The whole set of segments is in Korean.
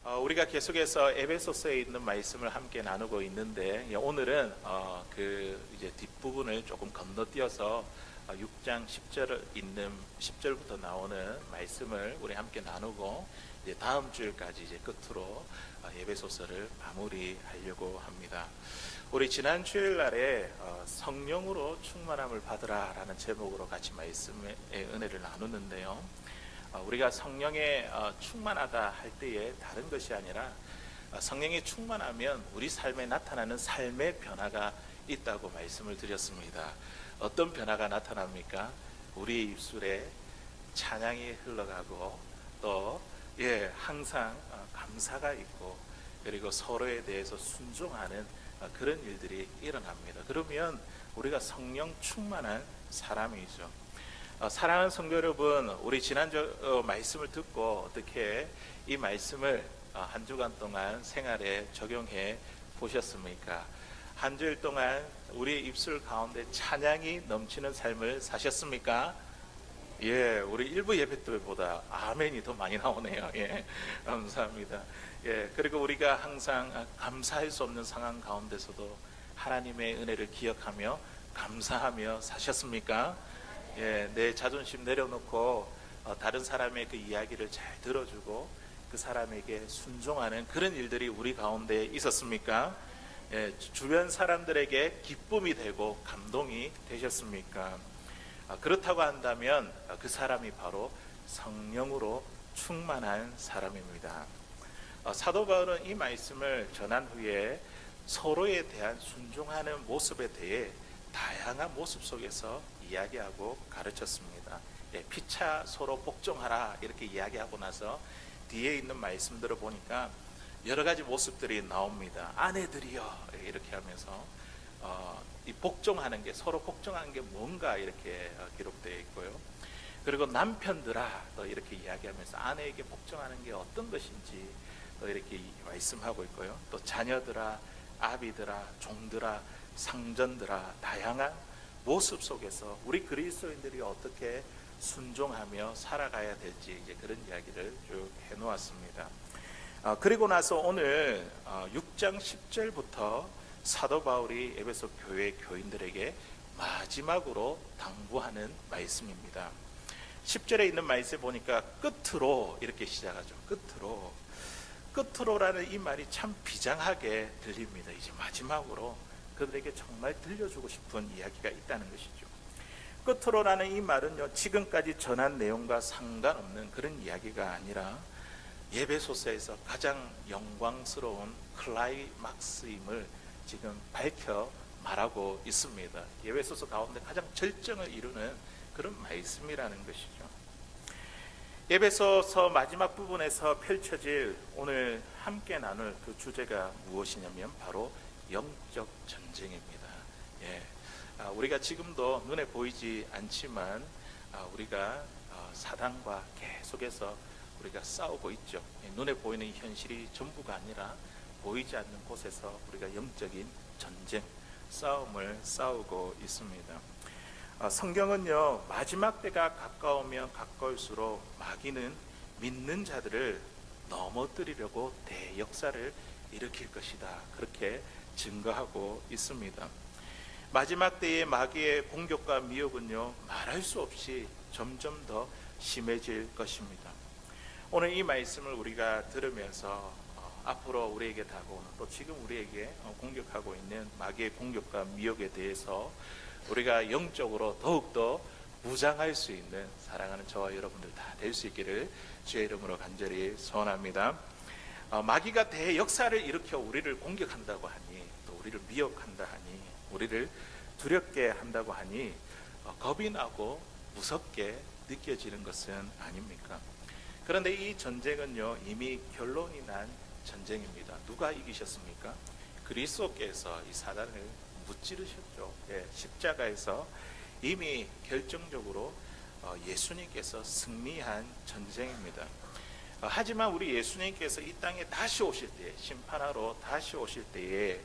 우리가 계속해서 에베소서에 있는 말씀을 함께 나누고 있는데 오늘은 이제 뒷부분을 조금 건너뛰어서 6장 10절 있는 10절부터 나오는 말씀을 우리 함께 나누고 이제 다음 주일까지 이제 끝으로 에베소서를 마무리하려고 합니다. 우리 지난 주일날에 성령으로 충만함을 받으라라는 제목으로 같이 말씀의 은혜를 나누는데요. 우리가 성령에 충만하다 할 때에 다른 것이 아니라 성령이 충만하면 우리 삶에 나타나는 삶의 변화가 있다고 말씀을 드렸습니다. 어떤 변화가 나타납니까? 우리 입술에 찬양이 흘러가고 또 항상 감사가 있고 그리고 서로에 대해서 순종하는 그런 일들이 일어납니다. 그러면 우리가 성령 충만한 사람이죠. 사랑하는 성도 여러분, 우리 지난주 말씀을 듣고 어떻게 이 말씀을 한 주간 동안 생활에 적용해 보셨습니까? 한 주일 동안 우리 입술 가운데 찬양이 넘치는 삶을 사셨습니까? 우리 일부 예배 때보다 아멘이 더 많이 나오네요. 감사합니다. 그리고 우리가 항상 감사할 수 없는 상황 가운데서도 하나님의 은혜를 기억하며 감사하며 사셨습니까? 내 자존심 내려놓고 다른 사람의 그 이야기를 잘 들어주고 그 사람에게 순종하는 그런 일들이 우리 가운데 있었습니까? 주변 사람들에게 기쁨이 되고 감동이 되셨습니까? 그렇다고 한다면 그 사람이 바로 성령으로 충만한 사람입니다. 사도 바울은 이 말씀을 전한 후에 서로에 대한 순종하는 모습에 대해 다양한 모습 속에서 이야기하고 가르쳤습니다. 피차 서로 복종하라 이렇게 이야기하고 나서 뒤에 있는 말씀들을 보니까 여러 가지 모습들이 나옵니다. 아내들이여 이렇게 하면서 이 복종하는 게 서로 복종하는 게 뭔가 이렇게 기록되어 있고요. 그리고 남편들아 또 이렇게 이야기하면서 아내에게 복종하는 게 어떤 것인지 또 이렇게 말씀하고 있고요. 또 자녀들아 아비들아 종들아 상전들아 다양한 모습 속에서 우리 그리스도인들이 어떻게 순종하며 살아가야 될지 이제 그런 이야기를 쭉 해놓았습니다. 그리고 나서 오늘 6장 10절부터 사도 바울이 에베소 교회 교인들에게 마지막으로 당부하는 말씀입니다. 10절에 있는 말씀 보니까 끝으로 이렇게 시작하죠. 끝으로라는 이 말이 참 비장하게 들립니다. 이제 마지막으로 그들에게 정말 들려주고 싶은 이야기가 있다는 것이죠. 끝으로라는 이 말은요, 지금까지 전한 내용과 상관없는 그런 이야기가 아니라 에베소서에서 가장 영광스러운 클라이막스임을 지금 밝혀 말하고 있습니다. 에베소서 가운데 가장 절정을 이루는 그런 말씀이라는 것이죠. 에베소서 마지막 부분에서 펼쳐질 오늘 함께 나눌 그 주제가 무엇이냐면 바로 영적 전쟁입니다. 우리가 지금도 눈에 보이지 않지만 우리가 사단과 계속해서 우리가 싸우고 있죠. 눈에 보이는 현실이 전부가 아니라 보이지 않는 곳에서 우리가 영적인 전쟁, 싸움을 싸우고 있습니다. 성경은요, 마지막 때가 가까우면 가까울수록 마귀는 믿는 자들을 넘어뜨리려고 대역사를 일으킬 것이다. 그렇게 증거하고 있습니다. 마지막 때의 마귀의 공격과 미혹은요, 말할 수 없이 점점 더 심해질 것입니다. 오늘 이 말씀을 우리가 들으면서 앞으로 우리에게 다가오는 또 지금 우리에게 공격하고 있는 마귀의 공격과 미혹에 대해서 우리가 영적으로 더욱더 무장할 수 있는 사랑하는 저와 여러분들 다 될 수 있기를 주의 이름으로 간절히 소원합니다. 마귀가 대역사를 일으켜 우리를 공격한다고 하니 또 우리를 미혹한다 하니 우리를 두렵게 한다고 하니 겁이 나고 무섭게 느껴지는 것은 아닙니까? 그런데 이 전쟁은요, 이미 결론이 난 전쟁입니다. 누가 이기셨습니까? 그리스도께서 이 사단을 무찌르셨죠. 십자가에서 이미 결정적으로 예수님께서 승리한 전쟁입니다. 하지만 우리 예수님께서 이 땅에 다시 오실 때, 심판하러 다시 오실 때에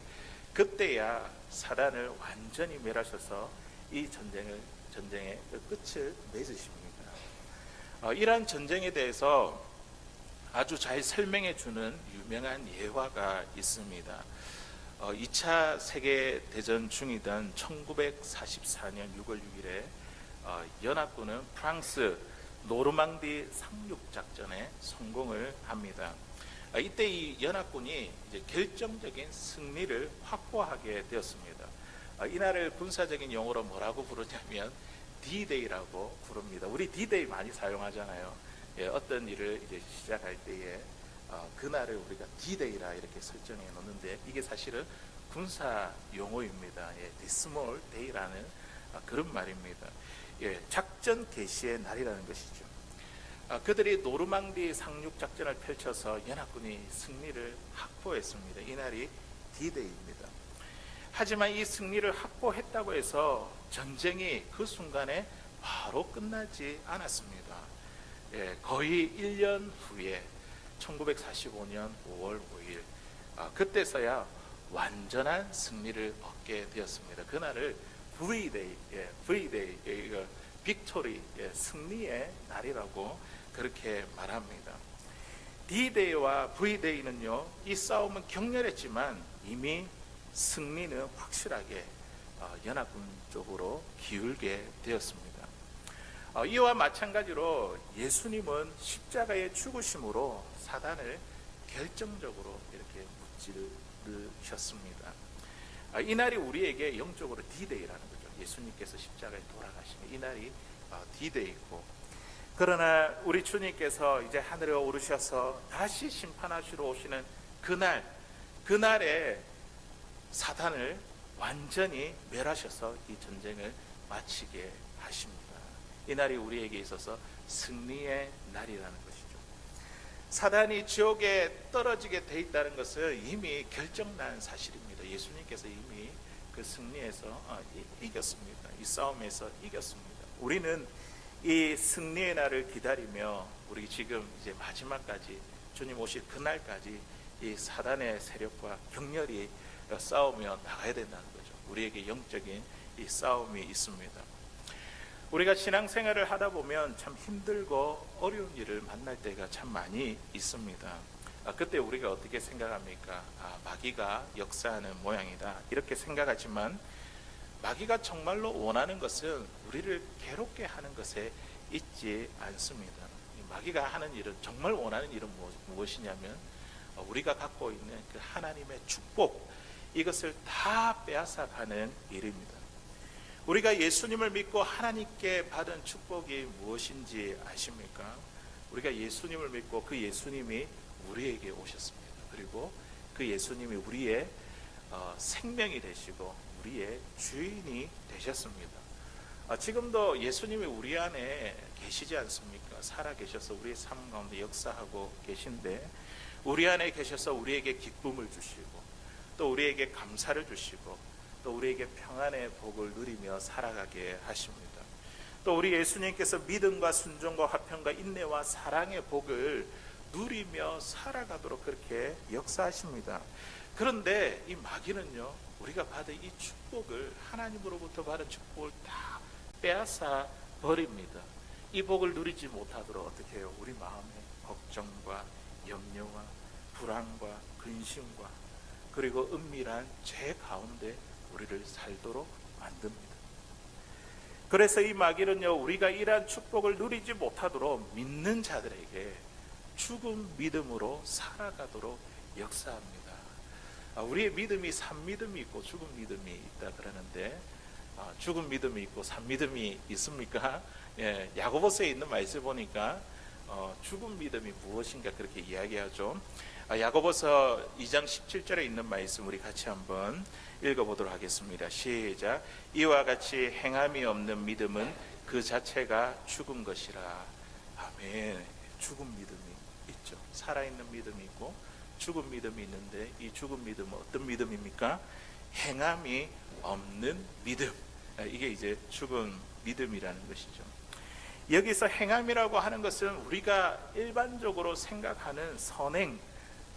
그때야 사단을 완전히 멸하셔서 이 전쟁의 끝을 맺으십니다. 이러한 전쟁에 대해서 아주 잘 설명해 주는 유명한 예화가 있습니다. 2차 세계대전 중이던 1944년 6월 6일에 연합군은 프랑스 노르망디 상륙작전에 성공을 합니다. 이때 이 연합군이 이제 결정적인 승리를 확보하게 되었습니다. 이날을 군사적인 용어로 뭐라고 부르냐면 D-Day라고 부릅니다. 우리 D-Day 많이 사용하잖아요. 어떤 일을 이제 시작할 때에 그날을 우리가 D-Day라 이렇게 설정해 놓는데 이게 사실은 군사 용어입니다. Dismal Day라는 그런 말입니다. 작전 개시의 날이라는 것이죠. 그들이 노르망디 상륙 작전을 펼쳐서 연합군이 승리를 확보했습니다. 이날이 D-Day입니다. 하지만 이 승리를 확보했다고 해서 전쟁이 그 순간에 바로 끝나지 않았습니다. 거의 1년 후에 1945년 5월 5일 그때서야 완전한 승리를 얻게 되었습니다. 그날을 V-Day, V-Day, 빅토리, 승리의 날이라고 그렇게 말합니다. D-Day와 V-Day는요, 이 싸움은 격렬했지만 이미 승리는 확실하게 연합군 쪽으로 기울게 되었습니다. 이와 마찬가지로 예수님은 십자가의 죽으심으로 사단을 결정적으로 이렇게 무찌르셨습니다. 이날이 우리에게 영적으로 D-Day라는 거죠. 예수님께서 십자가에 돌아가시는 이날이 D-Day이고, 그러나 우리 주님께서 이제 하늘에 오르셔서 다시 심판하시러 오시는 그날에 사단을 완전히 멸하셔서 이 전쟁을 마치게 하십니다. 이날이 우리에게 있어서 승리의 날이라는 것이죠. 사단이 지옥에 떨어지게 돼 있다는 것은 이미 결정난 사실입니다. 예수님께서 이미 그 승리에서 이겼습니다. 이 싸움에서 이겼습니다. 우리는 이 승리의 날을 기다리며 우리 지금 이제 마지막까지 주님 오실 그날까지 이 사단의 세력과 격렬히 싸우며 나가야 된다는 거죠. 우리에게 영적인 이 싸움이 있습니다. 우리가 신앙생활을 하다 보면 참 힘들고 어려운 일을 만날 때가 참 많이 있습니다. 그때 우리가 어떻게 생각합니까? 마귀가 역사하는 모양이다 이렇게 생각하지만 마귀가 정말로 원하는 것은 우리를 괴롭게 하는 것에 있지 않습니다. 마귀가 하는 일은, 정말 원하는 일은 무엇이냐면 우리가 갖고 있는 그 하나님의 축복, 이것을 다 빼앗아가는 일입니다. 우리가 예수님을 믿고 하나님께 받은 축복이 무엇인지 아십니까? 우리가 예수님을 믿고 그 예수님이 우리에게 오셨습니다. 그리고 그 예수님이 우리의 생명이 되시고 우리의 주인이 되셨습니다. 지금도 예수님이 우리 안에 계시지 않습니까? 살아 계셔서 우리의 삶 가운데 역사하고 계신데, 우리 안에 계셔서 우리에게 기쁨을 주시고 또 우리에게 감사를 주시고 또 우리에게 평안의 복을 누리며 살아가게 하십니다. 또 우리 예수님께서 믿음과 순종과 화평과 인내와 사랑의 복을 누리며 살아가도록 그렇게 역사하십니다. 그런데 이 마귀는요, 우리가 받은 이 축복을, 하나님으로부터 받은 축복을 다 빼앗아 버립니다. 이 복을 누리지 못하도록 어떻게 해요? 우리 마음에 걱정과 염려와 불안과 근심과 그리고 은밀한 죄 가운데 우리를 살도록 만듭니다. 그래서 이 마귀는요, 우리가 이러한 축복을 누리지 못하도록 믿는 자들에게 죽은 믿음으로 살아가도록 역사합니다. 우리의 믿음이 산 믿음이 있고 죽은 믿음이 있다 그러는데, 죽은 믿음이 있고 산 믿음이 있습니까? 야고보서에 있는 말씀 보니까 죽은 믿음이 무엇인가 그렇게 이야기하죠. 야고보서 2장 17절에 있는 말씀 우리 같이 한번 읽어보도록 하겠습니다. 시작. 이와 같이 행함이 없는 믿음은 그 자체가 죽은 것이라. 아멘. 죽은 믿음이 있죠. 살아있는 믿음이 있고 죽은 믿음이 있는데, 이 죽은 믿음은 어떤 믿음입니까? 행함이 없는 믿음. 이게 이제 죽은 믿음이라는 것이죠. 여기서 행함이라고 하는 것은 우리가 일반적으로 생각하는 선행,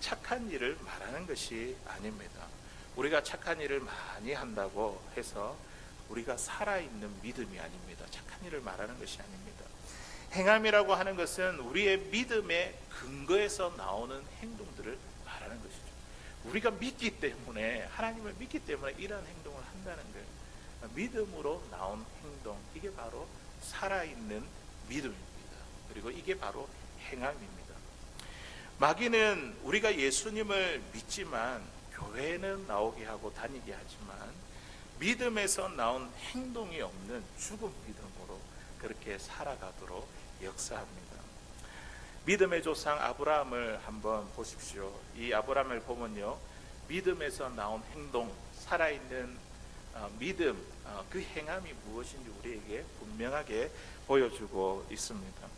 착한 일을 말하는 것이 아닙니다. 우리가 착한 일을 많이 한다고 해서 우리가 살아있는 믿음이 아닙니다. 착한 일을 말하는 것이 아닙니다. 행함이라고 하는 것은 우리의 믿음의 근거에서 나오는 행동들을 말하는 것이죠. 우리가 믿기 때문에, 하나님을 믿기 때문에 이러한 행동을 한다는 거예요. 믿음으로 나온 행동, 이게 바로 살아있는 믿음입니다. 그리고 이게 바로 행함입니다. 마귀는 우리가 예수님을 믿지만 교회는 나오게 하고 다니게 하지만 믿음에서 나온 행동이 없는 죽은 믿음으로 그렇게 살아가도록 역사합니다. 믿음의 조상 아브라함을 한번 보십시오. 이 아브라함을 보면요, 믿음에서 나온 행동, 살아있는 믿음, 그 행함이 무엇인지 우리에게 분명하게 보여주고 있습니다.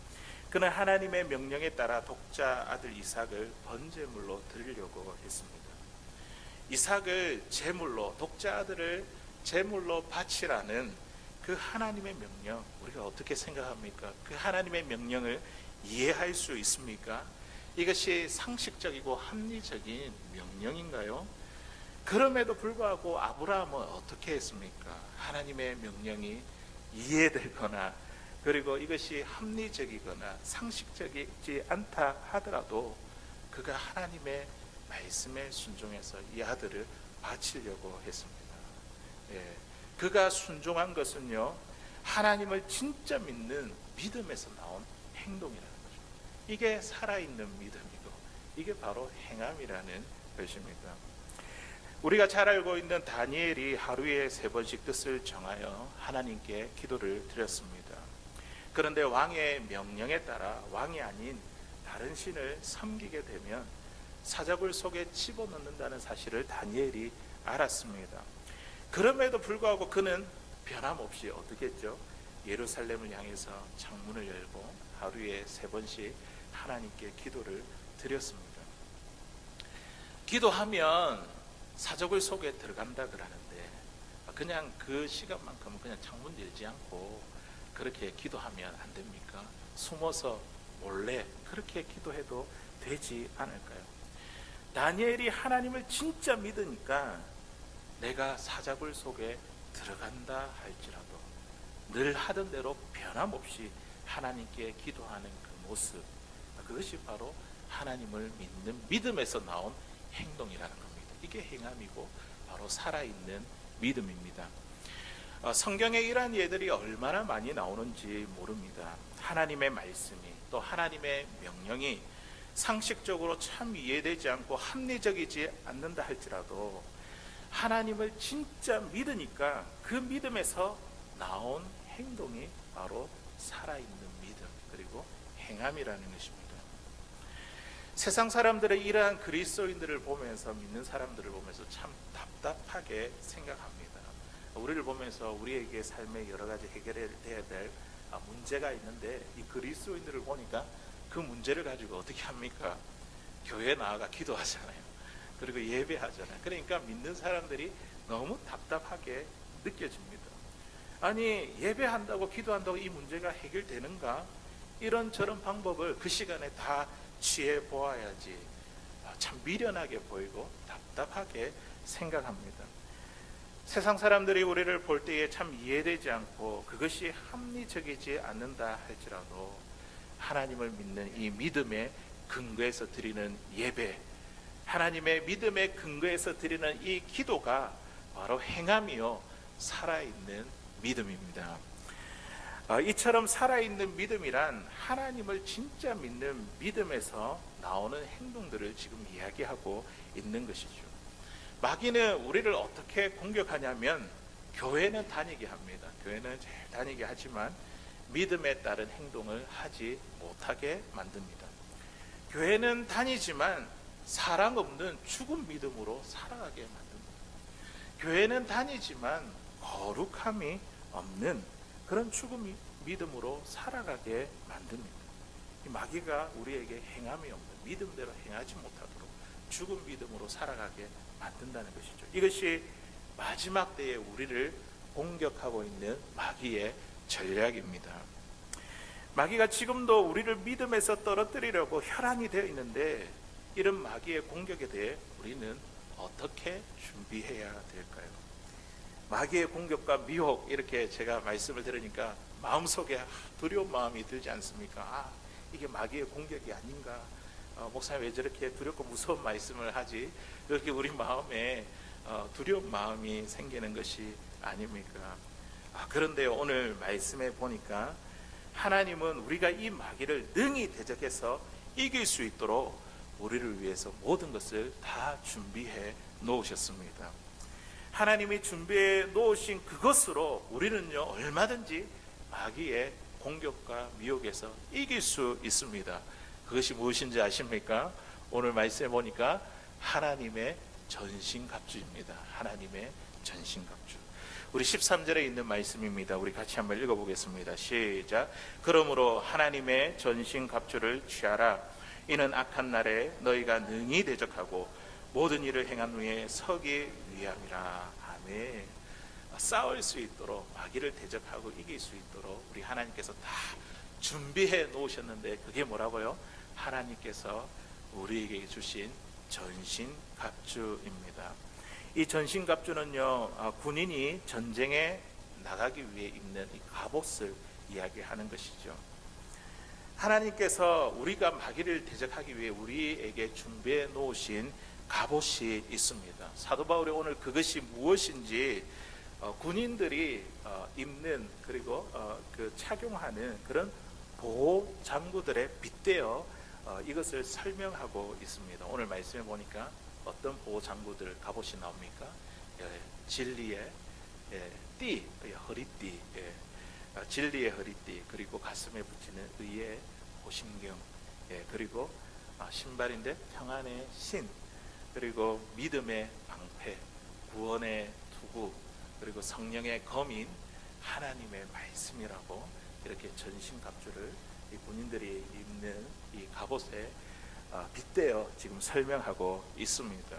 그는 하나님의 명령에 따라 독자 아들 이삭을 번제물로 드리려고 했습니다. 이삭을 제물로, 독자 아들을 제물로 바치라는 그 하나님의 명령, 우리가 어떻게 생각합니까? 그 하나님의 명령을 이해할 수 있습니까? 이것이 상식적이고 합리적인 명령인가요? 그럼에도 불구하고 아브라함은 어떻게 했습니까? 하나님의 명령이 이해되거나 그리고 이것이 합리적이거나 상식적이지 않다 하더라도 그가 하나님의 말씀에 순종해서 이 아들을 바치려고 했습니다. 그가 순종한 것은요, 하나님을 진짜 믿는 믿음에서 나온 행동이라는 거죠. 이게 살아있는 믿음이고 이게 바로 행함이라는 것입니다. 우리가 잘 알고 있는 다니엘이 하루에 3번씩 뜻을 정하여 하나님께 기도를 드렸습니다. 그런데 왕의 명령에 따라 왕이 아닌 다른 신을 섬기게 되면 사자굴 속에 집어넣는다는 사실을 다니엘이 알았습니다. 그럼에도 불구하고 그는 변함없이 어떻게 했죠? 예루살렘을 향해서 창문을 열고 하루에 3번씩 하나님께 기도를 드렸습니다. 기도하면 사자굴 속에 들어간다 그러는데 그냥 그 시간만큼은 그냥 창문 열지 않고 그렇게 기도하면 안 됩니까? 숨어서 몰래 그렇게 기도해도 되지 않을까요? 다니엘이 하나님을 진짜 믿으니까 내가 사자굴 속에 들어간다 할지라도 늘 하던 대로 변함없이 하나님께 기도하는 그 모습, 그것이 바로 하나님을 믿는 믿음에서 나온 행동이라는 겁니다. 이게 행함이고 바로 살아있는 믿음입니다. 성경에 이러한 예들이 얼마나 많이 나오는지 모릅니다. 하나님의 말씀이 또 하나님의 명령이 상식적으로 참 이해되지 않고 합리적이지 않는다 할지라도 하나님을 진짜 믿으니까 그 믿음에서 나온 행동이 바로 살아있는 믿음 그리고 행함이라는 것입니다. 세상 사람들의 이러한 그리스도인들을 보면서, 믿는 사람들을 보면서 참 답답하게 생각합니다. 우리를 보면서 우리에게 삶에 여러 가지 해결해야 될 문제가 있는데 이 그리스도인들을 보니까 그 문제를 가지고 어떻게 합니까? 교회 나아가 기도하잖아요. 그리고 예배하잖아요. 그러니까 믿는 사람들이 너무 답답하게 느껴집니다. 아니, 예배한다고 기도한다고 이 문제가 해결되는가? 이런저런 방법을 그 시간에 다 취해 보아야지. 참 미련하게 보이고 답답하게 생각합니다. 세상 사람들이 우리를 볼 때에 참 이해되지 않고 그것이 합리적이지 않는다 할지라도 하나님을 믿는 이 믿음의 근거에서 드리는 예배, 하나님의 믿음의 근거에서 드리는 이 기도가 바로 행함이요 살아있는 믿음입니다. 이처럼 살아있는 믿음이란 하나님을 진짜 믿는 믿음에서 나오는 행동들을 지금 이야기하고 있는 것이죠. 마귀는 우리를 어떻게 공격하냐면 교회는 다니게 합니다. 교회는 잘 다니게 하지만 믿음에 따른 행동을 하지 못하게 만듭니다. 교회는 다니지만 사랑 없는 죽은 믿음으로 살아가게 만듭니다. 교회는 다니지만 거룩함이 없는 그런 죽은 믿음으로 살아가게 만듭니다. 이 마귀가 우리에게 행함이 없는 믿음대로 행하지 못하도록 죽은 믿음으로 살아가게 만든다는 것이죠. 이것이 마지막 때에 우리를 공격하고 있는 마귀의 전략입니다. 마귀가 지금도 우리를 믿음에서 떨어뜨리려고 혈안이 되어 있는데 이런 마귀의 공격에 대해 우리는 어떻게 준비해야 될까요? 마귀의 공격과 미혹, 이렇게 제가 말씀을 들으니까 마음속에 두려운 마음이 들지 않습니까? 이게 마귀의 공격이 아닌가? 목사님 왜 저렇게 두렵고 무서운 말씀을 하지? 그렇게 우리 마음에 두려운 마음이 생기는 것이 아닙니까? 그런데 오늘 말씀에 보니까 하나님은 우리가 이 마귀를 능히 대적해서 이길 수 있도록 우리를 위해서 모든 것을 다 준비해 놓으셨습니다. 하나님이 준비해 놓으신 그것으로 우리는요 얼마든지 마귀의 공격과 미혹에서 이길 수 있습니다. 그것이 무엇인지 아십니까? 오늘 말씀해 보니까 하나님의 전신갑주입니다. 하나님의 전신갑주. 우리 13절에 있는 말씀입니다. 우리 같이 한번 읽어보겠습니다. 시작. 그러므로 하나님의 전신갑주를 취하라. 이는 악한 날에 너희가 능히 대적하고 모든 일을 행한 후에 서기 위함이라. 아멘. 싸울 수 있도록, 마귀를 대적하고 이길 수 있도록 우리 하나님께서 다 준비해 놓으셨는데, 그게 뭐라고요? 하나님께서 우리에게 주신 전신갑주입니다. 이 전신갑주는요 군인이 전쟁에 나가기 위해 입는 이 갑옷을 이야기하는 것이죠. 하나님께서 우리가 마귀를 대적하기 위해 우리에게 준비해 놓으신 갑옷이 있습니다. 사도 바울이 오늘 그것이 무엇인지 군인들이 입는, 그리고 착용하는 그런 보호 장구들에 빗대어 이것을 설명하고 있습니다. 오늘 말씀해 보니까 어떤 보호 장구들, 갑옷이 나옵니까? 진리의 띠, 허리띠, 진리의 허리띠, 그리고 가슴에 붙이는 의의 호심경, 그리고 신발인데 평안의 신, 그리고 믿음의 방패, 구원의 투구, 그리고 성령의 검인 하나님의 말씀이라고 이렇게 전신갑주를 이 군인들이 입는 이 갑옷에 빗대어 지금 설명하고 있습니다.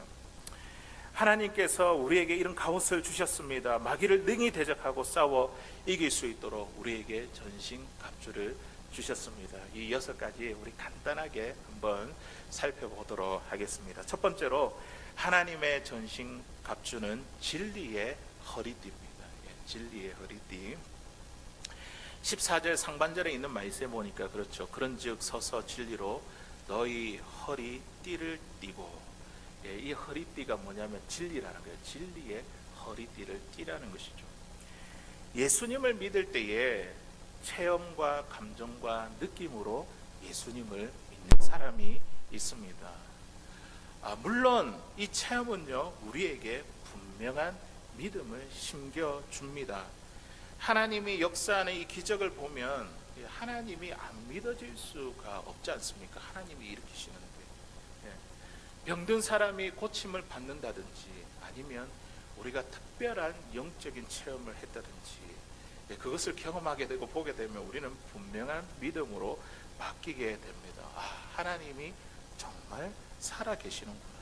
하나님께서 우리에게 이런 갑옷을 주셨습니다. 마귀를 능히 대적하고 싸워 이길 수 있도록 우리에게 전신갑주를 주셨습니다. 이 6가지 우리 간단하게 한번 살펴보도록 하겠습니다. 첫 번째로 하나님의 전신갑주는 진리의 허리띠입니다. 진리의 허리띠. 14절 상반절에 있는 말씀에 보니까 그렇죠. 그런즉 서서 진리로 너희 허리띠를 띠고, 이 허리띠가 뭐냐면 진리라는 거예요. 진리의 허리띠를 띠라는 것이죠. 예수님을 믿을 때에 체험과 감정과 느낌으로 예수님을 믿는 사람이 있습니다. 물론 이 체험은요 우리에게 분명한 믿음을 심겨줍니다. 하나님이 역사하는 이 기적을 보면 하나님이 안 믿어질 수가 없지 않습니까? 하나님이 일으키시는데, 병든 사람이 고침을 받는다든지, 아니면 우리가 특별한 영적인 체험을 했다든지, 그것을 경험하게 되고 보게 되면 우리는 분명한 믿음으로 맡기게 됩니다. 하나님이 정말 살아계시는구나.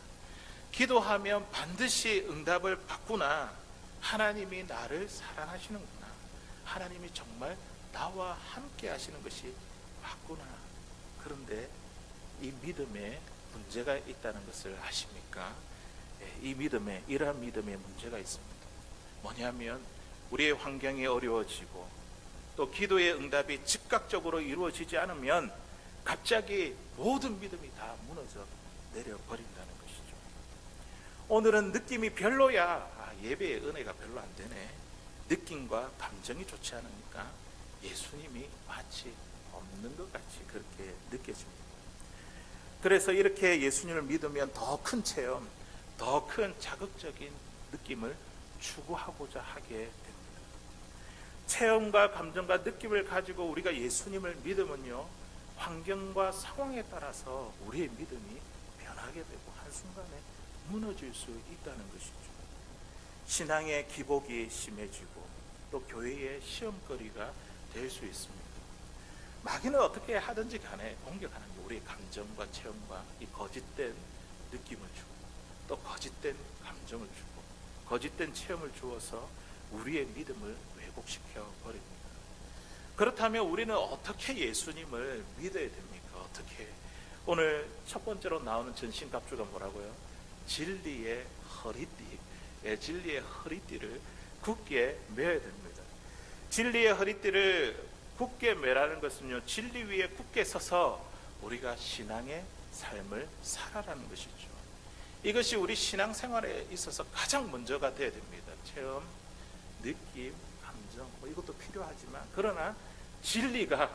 기도하면 반드시 응답을 받구나. 하나님이 나를 사랑하시는구나. 하나님이 정말 나와 함께 하시는 것이 맞구나. 그런데 이 믿음에 문제가 있다는 것을 아십니까? 이 믿음에, 이러한 믿음에 문제가 있습니다. 뭐냐면 우리의 환경이 어려워지고 또 기도의 응답이 즉각적으로 이루어지지 않으면 갑자기 모든 믿음이 다 무너져 내려버린다는 것이죠. 오늘은 느낌이 별로야. 예배의 은혜가 별로 안 되네. 느낌과 감정이 좋지 않으니까 예수님이 마치 없는 것 같이 그렇게 느껴집니다. 그래서 이렇게 예수님을 믿으면 더 큰 체험, 더 큰 자극적인 느낌을 추구하고자 하게 됩니다. 체험과 감정과 느낌을 가지고 우리가 예수님을 믿으면요 환경과 상황에 따라서 우리의 믿음이 변하게 되고 한순간에 무너질 수 있다는 것이죠. 신앙의 기복이 심해지고 또 교회의 시험거리가 될 수 있습니다. 마귀는 어떻게 하든지 간에 공격하는 게 우리의 감정과 체험과 이 거짓된 느낌을 주고 또 거짓된 감정을 주고 거짓된 체험을 주어서 우리의 믿음을 왜곡시켜 버립니다. 그렇다면 우리는 어떻게 예수님을 믿어야 됩니까? 어떻게? 오늘 첫 번째로 나오는 전신갑주가 뭐라고요? 진리의 허리띠. 진리의 허리띠를 굳게 매어야 됩니다. 진리의 허리띠를 굳게 매라는 것은요, 진리 위에 굳게 서서 우리가 신앙의 삶을 살아라는 것이죠. 이것이 우리 신앙생활에 있어서 가장 먼저가 되어야 됩니다. 체험, 느낌, 감정, 이것도 필요하지만, 그러나 진리가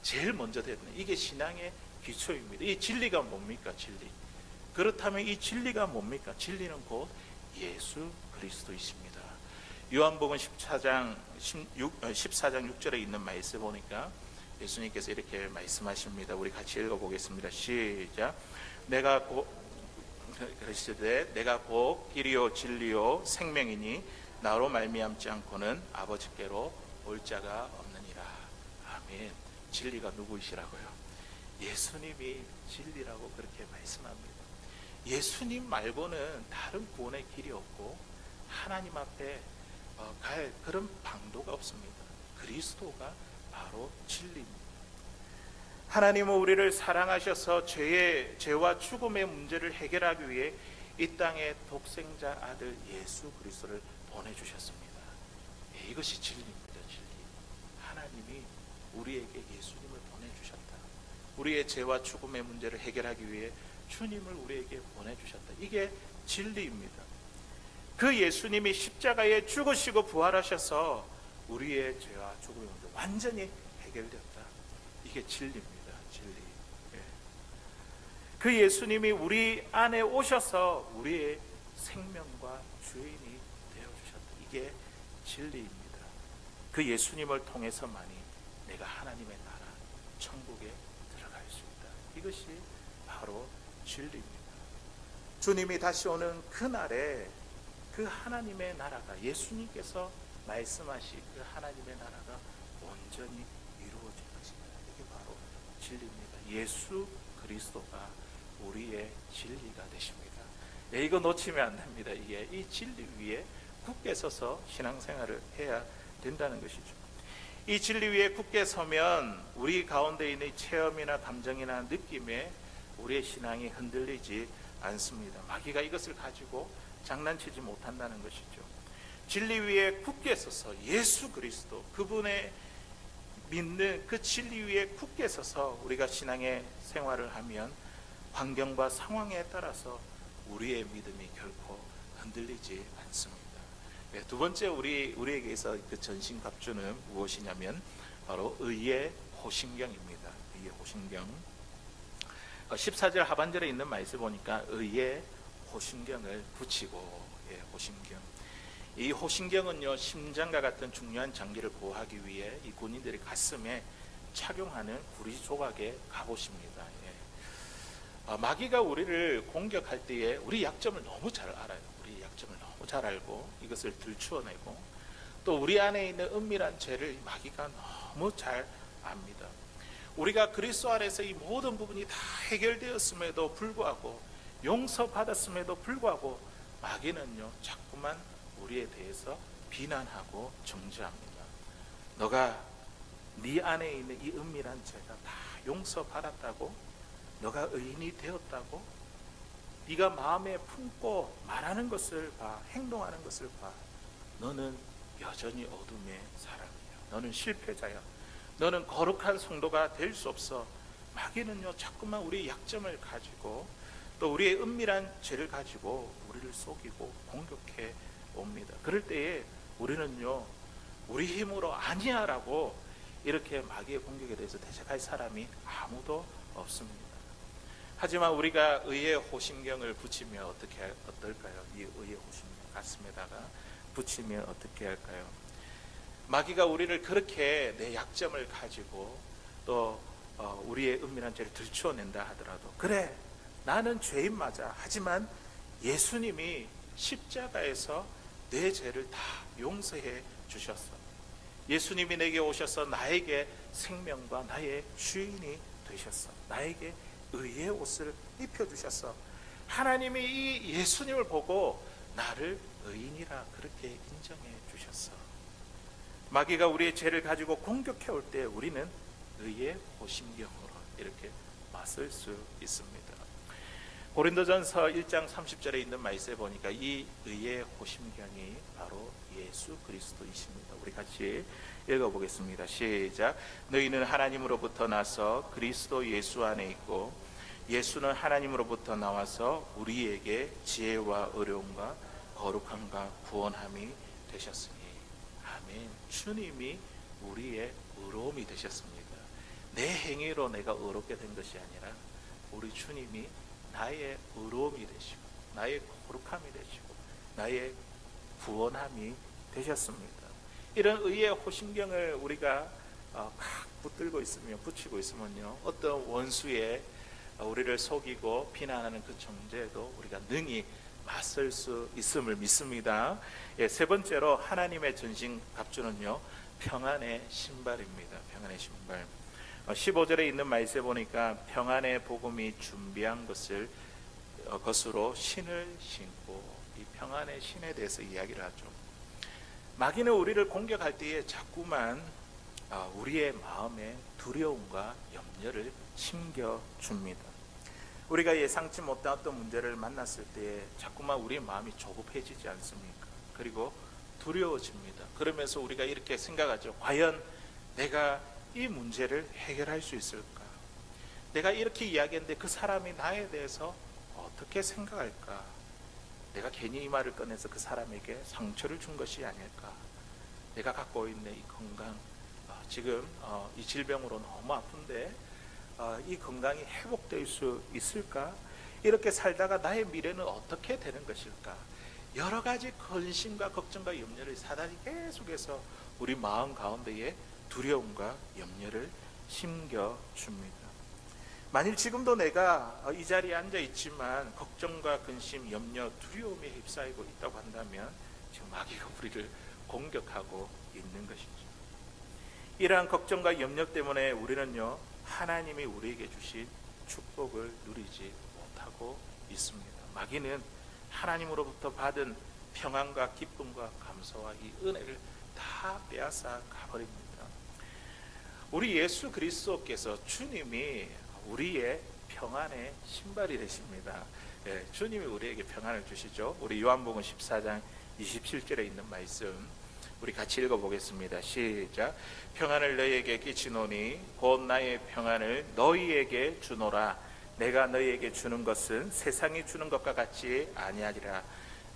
제일 먼저 되는, 이게 신앙의 기초입니다. 이 진리가 뭡니까? 진리. 그렇다면 이 진리가 뭡니까? 진리는 곧 예수 그리스도이십니다. 요한복음 14장 6절에 있는 말씀 보니까 예수님께서 이렇게 말씀하십니다. 우리 같이 읽어보겠습니다. 시작. 내가 곧 길이요 진리요 생명이니 나로 말미암지 않고는 아버지께로 올 자가 없느니라. 아멘. 진리가 누구이시라고요? 예수님이 진리라고 그렇게 말씀합니다. 예수님 말고는 다른 구원의 길이 없고 하나님 앞에 갈 그런 방도가 없습니다. 그리스도가 바로 진리입니다. 하나님은 우리를 사랑하셔서 죄와 죽음의 문제를 해결하기 위해 이 땅에 독생자 아들 예수 그리스도를 보내주셨습니다. 이것이 진리입니다. 진리. 하나님이 우리에게 예수님을 보내주셨다. 우리의 죄와 죽음의 문제를 해결하기 위해 주님을 우리에게 보내주셨다. 이게 진리입니다. 그 예수님이 십자가에 죽으시고 부활하셔서 우리의 죄와 죽음의 문제 완전히 해결되었다. 이게 진리입니다. 진리. 그 예수님이 우리 안에 오셔서 우리의 생명과 주인이 되어주셨다. 이게 진리입니다. 그 예수님을 통해서만이 내가 하나님의 나라 천국에 들어갈 수 있다. 이것이 바로 진리입니다. 주님이 다시 오는 그날에 그 하나님의 나라가, 예수님께서 말씀하신 그 하나님의 나라가 온전히 이루어질 것입니다. 이게 바로 진리입니다. 예수 그리스도가 우리의 진리가 되십니다. 이거 놓치면 안 됩니다. 이게 이 진리 위에 굳게 서서 신앙생활을 해야 된다는 것이죠. 이 진리 위에 굳게 서면 우리 가운데 있는 체험이나 감정이나 느낌에 우리의 신앙이 흔들리지 않습니다. 마귀가 이것을 가지고 장난치지 못한다는 것이죠. 진리 위에 굳게 서서 예수 그리스도, 그분의 믿는 그 진리 위에 굳게 서서 우리가 신앙의 생활을 하면 환경과 상황에 따라서 우리의 믿음이 결코 흔들리지 않습니다. 두 번째 우리에게 있어 그 전신갑주는 무엇이냐면 바로 의의 호심경입니다. 의의 호심경. 14절 하반절에 있는 말씀 보니까 의의 호심경을 붙이고, 호심경. 이 호심경은요, 심장과 같은 중요한 장기를 보호하기 위해 이 군인들이 가슴에 착용하는 구리 조각의 갑옷입니다. 마귀가 우리를 공격할 때에 우리 약점을 너무 잘 알아요. 우리 약점을 너무 잘 알고 이것을 들추어내고, 또 우리 안에 있는 은밀한 죄를 마귀가 너무 잘 압니다. 우리가 그리스도 안에서 이 모든 부분이 다 해결되었음에도 불구하고, 용서받았음에도 불구하고 마귀는요, 자꾸만 우리에 대해서 비난하고 정죄합니다. 너가 네 안에 있는 이 은밀한 죄가 다 용서받았다고? 너가 의인이 되었다고? 네가 마음에 품고 말하는 것을 봐, 행동하는 것을 봐. 너는 여전히 어둠의 사람이야. 너는 실패자야. 너는 거룩한 성도가 될 수 없어. 마귀는요, 자꾸만 우리의 약점을 가지고 또 우리의 은밀한 죄를 가지고 우리를 속이고 공격해 옵니다. 그럴 때에 우리는요, 우리 힘으로 아니야라고 이렇게 마귀의 공격에 대해서 대적할 사람이 아무도 없습니다. 하지만 우리가 의의 호심경을 붙이면 어떨까요? 이 의의 호심경 가슴에다가 붙이면 어떻게 할까요? 마귀가 우리를 그렇게 내 약점을 가지고 또 우리의 은밀한 죄를 들추어낸다 하더라도, 그래, 나는 죄인 맞아. 하지만 예수님이 십자가에서 내 죄를 다 용서해 주셨어. 예수님이 내게 오셔서 나에게 생명과 나의 주인이 되셨어. 나에게 의의 옷을 입혀주셨어. 하나님이 이 예수님을 보고 나를 의인이라 그렇게 인정해 주셨어. 마귀가 우리의 죄를 가지고 공격해 올 때 우리는 의의 호심경으로 이렇게 맞설 수 있습니다. 고린도전서 1장 30절에 있는 말씀에 보니까 이 의의 호심경이 바로 예수 그리스도이십니다. 우리 같이 읽어보겠습니다. 시작. 너희는 하나님으로부터 나서 그리스도 예수 안에 있고 예수는 하나님으로부터 나와서 우리에게 지혜와 의로움과 거룩함과 구원함이 되셨으니. 아멘. 주님이 우리의 의로움이 되셨습니다. 내 행위로 내가 의롭게 된 것이 아니라 우리 주님이 나의 의로움이 되시고 나의 거룩함이 되시고 나의 구원함이 되셨습니다. 이런 의의 호심경을 우리가 붙들고 있으면 붙이고 있으면요, 어떤 원수의 우리를 속이고 비난하는 그 정죄에도 우리가 능히 맞설 수 있음을 믿습니다. 세 번째로 하나님의 전신 갑주는요, 평안의 신발입니다. 평안의 신발. 15절에 있는 말씀에 보니까 평안의 복음이 준비한 것으로 신을 신고, 이 평안의 신에 대해서 이야기를 하죠. 마귀는 우리를 공격할 때에 자꾸만 우리의 마음에 두려움과 염려를 심겨줍니다. 우리가 예상치 못한 어떤 문제를 만났을 때에 자꾸만 우리의 마음이 조급해지지 않습니까? 그리고 두려워집니다. 그러면서 우리가 이렇게 생각하죠. 과연 내가 이 문제를 해결할 수 있을까? 내가 이렇게 이야기했는데 그 사람이 나에 대해서 어떻게 생각할까? 내가 괜히 이 말을 꺼내서 그 사람에게 상처를 준 것이 아닐까? 내가 갖고 있는 이 건강, 지금 이 질병으로 너무 아픈데 이 건강이 회복될 수 있을까? 이렇게 살다가 나의 미래는 어떻게 되는 것일까? 여러 가지 근심과 걱정과 염려를 사단이 계속해서 우리 마음 가운데에 두려움과 염려를 심겨줍니다. 만일 지금도 내가 이 자리에 앉아 있지만 걱정과 근심, 염려, 두려움에 휩싸이고 있다고 한다면 지금 마귀가 우리를 공격하고 있는 것이죠. 이러한 걱정과 염려 때문에 우리는요, 하나님이 우리에게 주신 축복을 누리지 못하고 있습니다. 마귀는 하나님으로부터 받은 평안과 기쁨과 감사와 이 은혜를 다 빼앗아 가버립니다. 우리 예수 그리스도께서 주님이 우리의 평안의 신발이 되십니다. 주님이 우리에게 평안을 주시죠. 우리 요한복음 14장 27절에 있는 말씀 우리 같이 읽어보겠습니다. 시작. 평안을 너희에게 끼치노니 곧 나의 평안을 너희에게 주노라. 내가 너희에게 주는 것은 세상이 주는 것과 같이 아니하리라.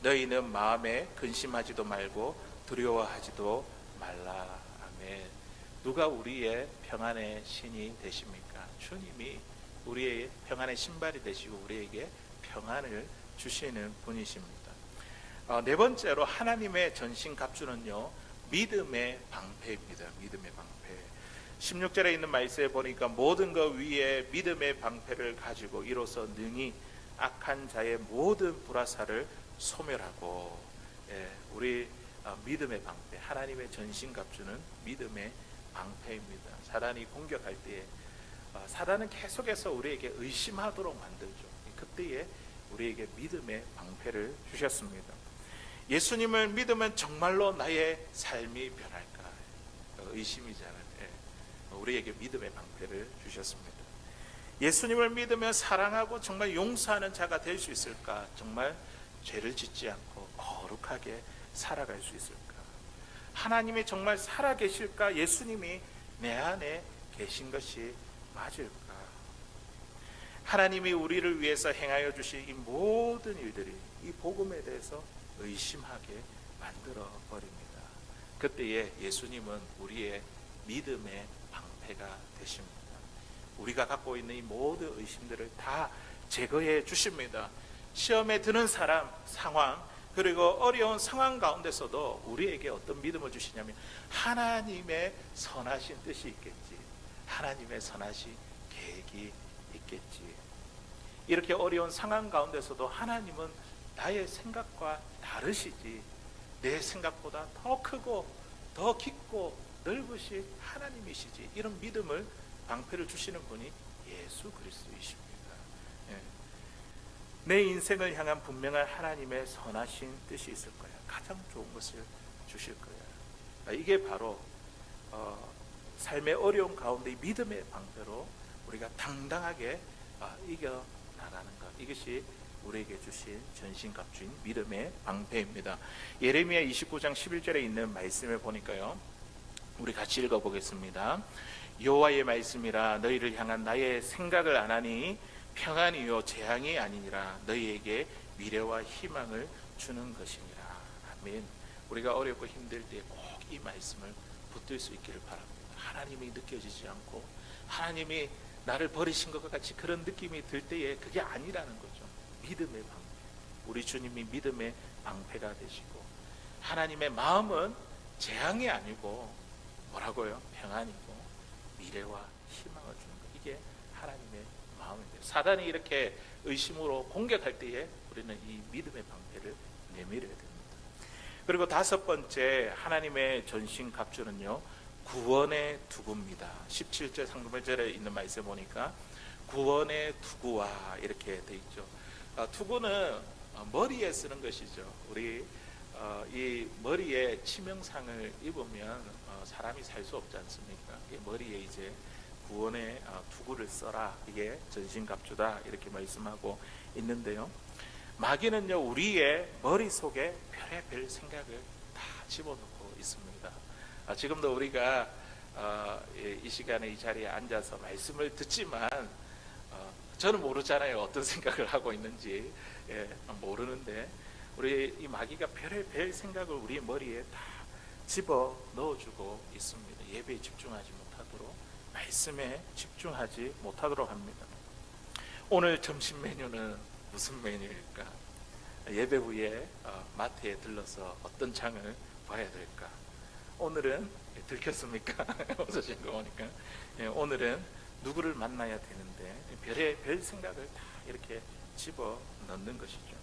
너희는 마음에 근심하지도 말고 두려워하지도 말라. 아멘. 누가 우리의 평안의 신이 되십니까? 주님이 우리의 평안의 신발이 되시고 우리에게 평안을 주시는 분이십니다. 네 번째로 하나님의 전신 갑주는요, 믿음의 방패입니다. 믿음의 방패. 16절에 있는 말씀에 보니까 모든 것 위에 믿음의 방패를 가지고 이로써 능히 악한 자의 모든 불화살을 소멸하고. 우리 믿음의 방패, 하나님의 전신 갑주는 믿음의 방패입니다. 사단이 공격할 때에 사단은 계속해서 우리에게 의심하도록 만들죠. 그때에 우리에게 믿음의 방패를 주셨습니다. 예수님을 믿으면 정말로 나의 삶이 변할까? 의심이잖아요. 우리에게 믿음의 방패를 주셨습니다. 예수님을 믿으면 사랑하고 정말 용서하는 자가 될 수 있을까? 정말 죄를 짓지 않고 거룩하게 살아갈 수 있을까? 하나님이 정말 살아계실까? 예수님이 내 안에 계신 것이 맞을까? 하나님이 우리를 위해서 행하여 주신 이 모든 일들이 이 복음에 대해서 의심하게 만들어 버립니다. 그때에 예수님은 우리의 믿음의 방패가 되십니다. 우리가 갖고 있는 이 모든 의심들을 다 제거해 주십니다. 시험에 드는 사람, 상황, 그리고 어려운 상황 가운데서도 우리에게 어떤 믿음을 주시냐면 하나님의 선하신 뜻이 있겠지, 하나님의 선하신 계획이 있겠지. 이렇게 어려운 상황 가운데서도 하나님은 나의 생각과 다르시지, 내 생각보다 더 크고 더 깊고 넓으신 하나님이시지. 이런 믿음을 방패를 주시는 분이 예수 그리스도이십니다. 내 인생을 향한 분명한 하나님의 선하신 뜻이 있을 거야. 가장 좋은 것을 주실 거야. 이게 바로 삶의 어려움 가운데 믿음의 방패로 우리가 당당하게 이겨 나가는 것, 이것이 우리에게 주신 전신갑주인 믿음의 방패입니다. 예레미야 29장 11절에 있는 말씀을 보니까요, 우리 같이 읽어보겠습니다. 여호와의 말씀이라 너희를 향한 나의 생각을 안하니 평안이요 재앙이 아니니라 너희에게 미래와 희망을 주는 것이니라. 아멘. 우리가 어렵고 힘들 때 꼭 이 말씀을 붙들 수 있기를 바랍니다. 하나님이 느껴지지 않고 하나님이 나를 버리신 것과 같이 그런 느낌이 들 때에 그게 아니라는 거죠. 믿음의 방패, 우리 주님이 믿음의 방패가 되시고, 하나님의 마음은 재앙이 아니고 뭐라고요? 평안이고 미래와 희망을 주는 것, 이게 하나님의 마음인데요. 사단이 이렇게 의심으로 공격할 때에 우리는 이 믿음의 방패를 내밀어야 됩니다. 그리고 다섯 번째 하나님의 전신갑주는요, 구원의 투구입니다. 17절 상반절에 있는 말씀 보니까 구원의 투구와 이렇게 돼 있죠. 투구는 머리에 쓰는 것이죠. 우리 이 머리에 치명상을 입으면 사람이 살 수 없지 않습니까? 머리에 이제 구원의 투구를 써라, 이게 전신갑주다, 이렇게 말씀하고 있는데요. 마귀는요, 우리의 머릿속에 별의별 생각을 다 집어넣고 있습니다. 지금도 우리가 이 시간에 이 자리에 앉아서 말씀을 듣지만 저는 모르잖아요. 어떤 생각을 하고 있는지 모르는데, 우리 이 마귀가 별의별 생각을 우리 머리에 다 집어 넣어주고 있습니다. 예배에 집중하지 못하도록, 말씀에 집중하지 못하도록 합니다. 오늘 점심 메뉴는 무슨 메뉴일까? 예배 후에 마트에 들러서 어떤 장을 봐야 될까? 오늘은 들켰습니까? 웃으신 거 보니까. 오늘은 누구를 만나야 되는데, 별 생각을 다 이렇게 집어 넣는 것이죠.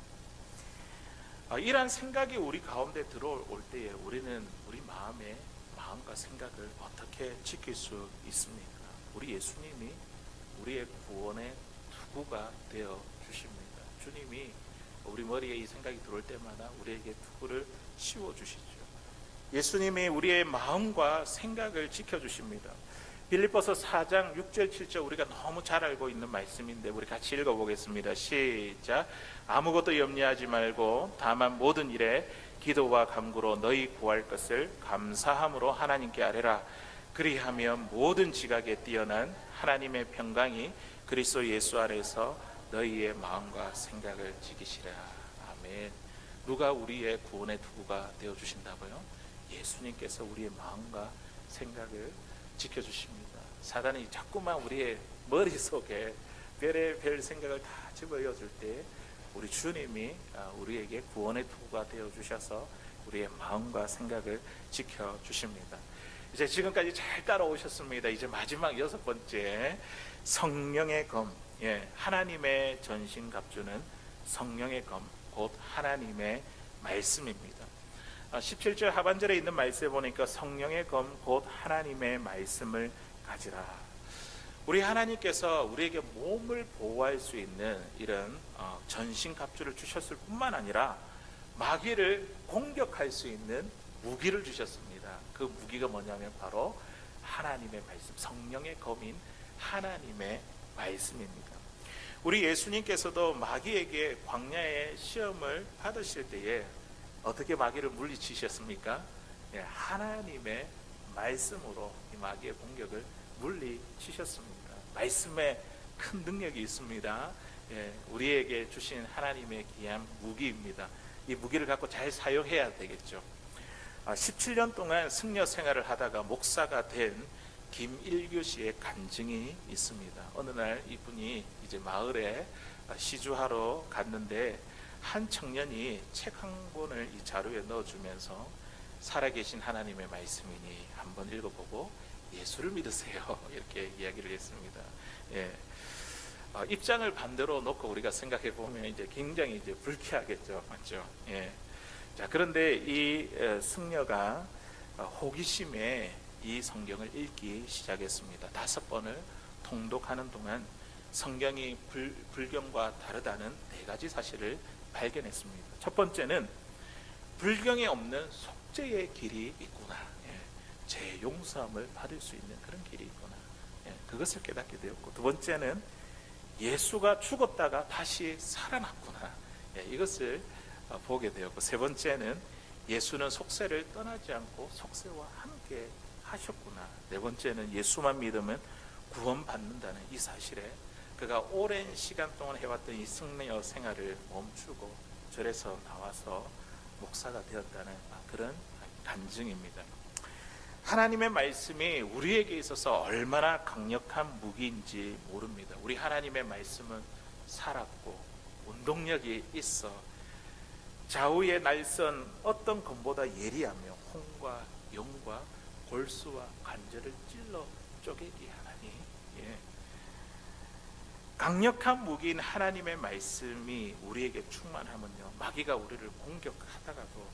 이러한 생각이 우리 가운데 들어올 때에 우리는 우리 마음과 생각을 어떻게 지킬 수 있습니까? 우리 예수님이 우리의 구원의 투구가 되어 주십니다. 주님이 우리 머리에 이 생각이 들어올 때마다 우리에게 투구를 씌워주시죠. 예수님이 우리의 마음과 생각을 지켜주십니다. 빌립보서 4장 6절 7절 우리가 너무 잘 알고 있는 말씀인데 우리 같이 읽어보겠습니다. 시작. 아무것도 염려하지 말고 다만 모든 일에 기도와 간구로 너희 구할 것을 감사함으로 하나님께 아뢰라. 그리하면 모든 지각에 뛰어난 하나님의 평강이 그리스도 예수 안에서 너희의 마음과 생각을 지키시라. 아멘. 누가 우리의 구원의 투구가 되어주신다고요? 예수님께서 우리의 마음과 생각을 지켜주십니다. 사단이 자꾸만 우리의 머릿속에 별의별 생각을 다 집어넣어줄 때 우리 주님이 우리에게 구원의 투구가 되어주셔서 우리의 마음과 생각을 지켜주십니다. 이제 지금까지 잘 따라오셨습니다. 이제 마지막 여섯 번째, 성령의 검. 하나님의 전신갑주는 성령의 검, 곧 하나님의 말씀입니다. 17절 하반절에 있는 말씀에 보니까 성령의 검, 곧 하나님의 말씀을 가지라. 우리 하나님께서 우리에게 몸을 보호할 수 있는 이런 전신갑주를 주셨을 뿐만 아니라 마귀를 공격할 수 있는 무기를 주셨습니다. 그 무기가 뭐냐면 바로 하나님의 말씀, 성령의 검인 하나님의 말씀입니다. 우리 예수님께서도 마귀에게 광야의 시험을 받으실 때에 어떻게 마귀를 물리치셨습니까? 하나님의 말씀으로 이 마귀의 공격을 물리치셨습니다. 말씀에 큰 능력이 있습니다. 우리에게 주신 하나님의 귀한 무기입니다. 이 무기를 갖고 잘 사용해야 되겠죠. 17년 동안 승려 생활을 하다가 목사가 된 김일규 씨의 간증이 있습니다. 어느 날 이분이 이제 마을에 시주하러 갔는데 한 청년이 책 한 권을 이 자루에 넣어주면서 살아계신 하나님의 말씀이니 한번 읽어보고 예수를 믿으세요. 이렇게 이야기를 했습니다. 입장을 반대로 놓고 우리가 생각해 보면 이제 굉장히 이제 불쾌하겠죠, 맞죠? 자, 그런데 이 승려가 호기심에 이 성경을 읽기 시작했습니다. 5번을 통독하는 동안 성경이 불경과 다르다는 4가지 사실을 발견했습니다. 첫 번째는 불경에 없는 속죄의 길이 있구나. 죄 용서함을 받을 수 있는 그런 길이 있구나. 그것을 깨닫게 되었고, 두 번째는 예수가 죽었다가 다시 살아났구나. 이것을 보게 되었고, 세 번째는 예수는 속세를 떠나지 않고 속세와 함께 하셨구나. 네 번째는 예수만 믿으면 구원받는다는 이 사실에 그가 오랜 시간 동안 해왔던 이 승려 생활을 멈추고 절에서 나와서 목사가 되었다는 그런 간증입니다. 하나님의 말씀이 우리에게 있어서 얼마나 강력한 무기인지 모릅니다. 우리 하나님의 말씀은 살았고 운동력이 있어 좌우의 날선 어떤 검보다 예리하며 홍과 용과 골수와 관절을 찔러 쪼개기 하나니, 강력한 무기인 하나님의 말씀이 우리에게 충만하면요, 마귀가 우리를 공격하다가도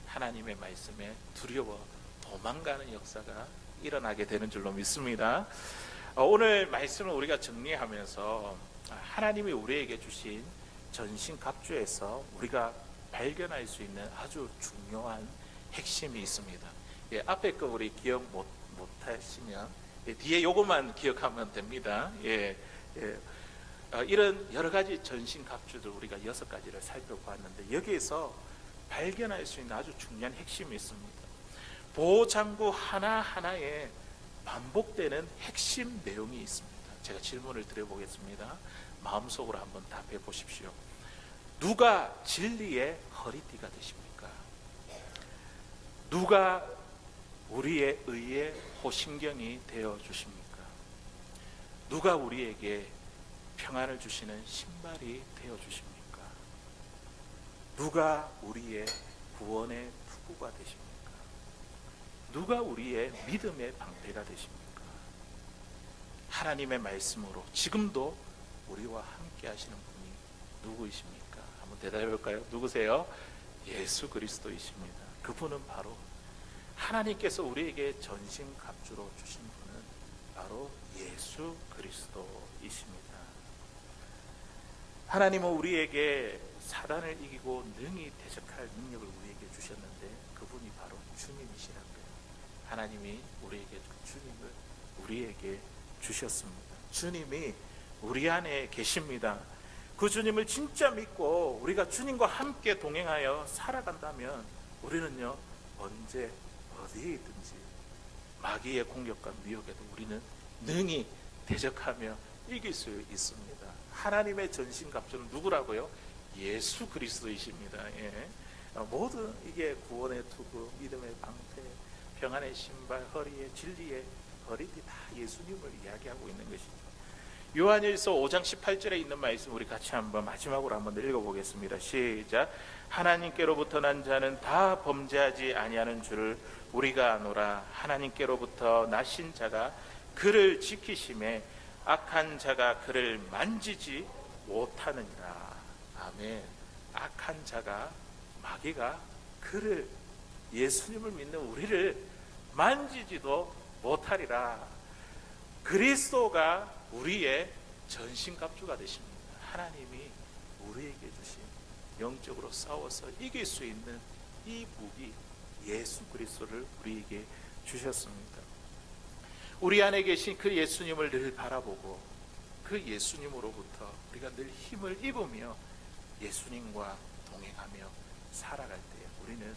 하나님의 말씀에 두려워 도망가는 역사가 일어나게 되는 줄로 믿습니다. 오늘 말씀을 우리가 정리하면서 하나님이 우리에게 주신 전신갑주에서 우리가 발견할 수 있는 아주 중요한 핵심이 있습니다. 앞에 거 우리 기억 못하시면 뒤에 요것만 기억하면 됩니다. 이런 여러 가지 전신갑주들 우리가 6가지를 살펴봤는데, 여기에서 발견할 수 있는 아주 중요한 핵심이 있습니다. 보호장구 하나하나에 반복되는 핵심 내용이 있습니다. 제가 질문을 드려보겠습니다. 마음속으로 한번 답해 보십시오. 누가 진리의 허리띠가 되십니까? 누가 우리의 의의 호심경이 되어 주십니까? 누가 우리에게 평안을 주시는 신발이 되어 주십니까? 누가 우리의 구원의 투구가 되십니까? 누가 우리의 믿음의 방패가 되십니까? 하나님의 말씀으로 지금도 우리와 함께 하시는 분이 누구이십니까? 한번 대답해 볼까요? 누구세요? 예수 그리스도이십니다. 그분은 바로 하나님께서 우리에게 전신갑주로 주신 분은 바로 예수 그리스도이십니다. 하나님은 우리에게 사단을 이기고 능히 대적할 능력을 우리에게 주셨는데, 그분이 바로 주님이시라는 거예요. 하나님이 우리에게 주님을 우리에게 주셨습니다. 주님이 우리 안에 계십니다. 그 주님을 진짜 믿고 우리가 주님과 함께 동행하여 살아간다면 우리는요, 언제 어디에 있든지 마귀의 공격과 미혹에도 우리는 능히 대적하며 이길 수 있습니다. 하나님의 전신갑주는 누구라고요? 예수 그리스도이십니다. 모든 이게 구원의 투구, 믿음의 방패, 평안의 신발, 허리에 진리의 허리띠, 다 예수님을 이야기하고 있는 것이죠. 요한일서 5장 18절에 있는 말씀 우리 같이 한번 마지막으로 한번 읽어보겠습니다. 시작. 하나님께로부터 난 자는 다 범죄하지 아니하는 줄을 우리가 아노라. 하나님께로부터 나신 자가 그를 지키심에 악한 자가 그를 만지지 못하느니라. 아멘. 악한 자가, 마귀가 그를, 예수님을 믿는 우리를 만지지도 못하리라. 그리스도가 우리의 전신갑주가 되십니다. 하나님이 우리에게 주신 영적으로 싸워서 이길 수 있는 이 무기 예수 그리스도를 우리에게 주셨습니다. 우리 안에 계신 그 예수님을 늘 바라보고 그 예수님으로부터 우리가 늘 힘을 입으며 예수님과 동행하며 살아갈 때 우리는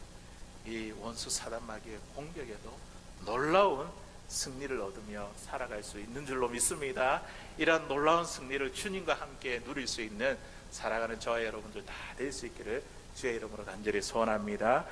이 원수 사단 마귀의 공격에도 놀라운 승리를 얻으며 살아갈 수 있는 줄로 믿습니다. 이런 놀라운 승리를 주님과 함께 누릴 수 있는 살아가는 저와 여러분들 다 될 수 있기를 주의 이름으로 간절히 소원합니다.